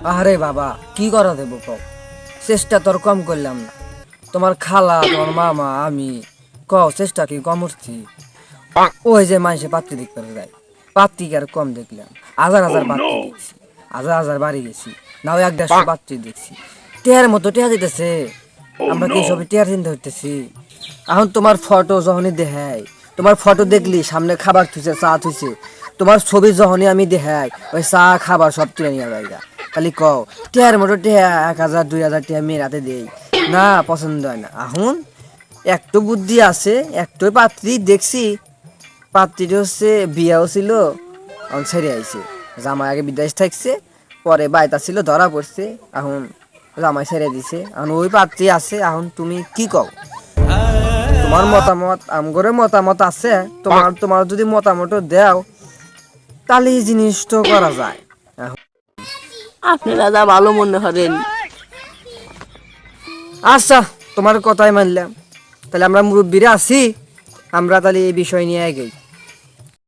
আরে বাবা কি করা দেবো কও, চেষ্টা তোর কম করলাম না। তোমার খালা, তোমার মামা, আমি, কও চেষ্টা কি কম করছি? ওই যে মানুষে পাত্রী দেখতে যায়, পাত্রী কি আর কম দেখলাম? হাজার হাজার পাত্রী দেখছি, হাজার হাজার বাড়ি গেছি, নাও 1-150 পাত্রী দেখছি। টেহার মতো টেহা দিতেছে, আমরা কি সবই টেহার চিন্তা করতেছি? এখন তোমার ফটো যখনই দেখাই, তোমার ফটো দেখলি সামনে খাবার থুইছে, চা থুইছে, তোমার ছবি যখনই আমি দেখাই, ওই চা খাবার সব তুলে নিয়ে যাইগা। খালি কও টেহার মতো টেহা 1000 2000 টেহা মেয়ের হাতে দেই না, পছন্দ হয় না। এখন একটু বুদ্ধি আছে, একটু পাত্রী দেখছি, পাত্রীটা হচ্ছে বিয়াও ছিল, এখন ছেড়ে আইছে। জামাই আগে বিদেশ থাকছে, পরে বাইতা ছিল ধরা পড়ছে, এখন জামাই ছেড়ে দিছে, এখন ওই পাত্রী আছে। এখন তুমি কি কও? তোমার মতামত আমগরে মতামত আছে, তোমার তোমার যদি মতামত দাও তাহলে এই জিনিসটা করা যায়। আপনারা যা ভালো মনে করেন। আচ্ছা, তোমার কথাই মানলাম, তাহলে আমরা মুরব্বীরা আছি, আমরা তাহলে এই বিষয় নিয়ে এগোই।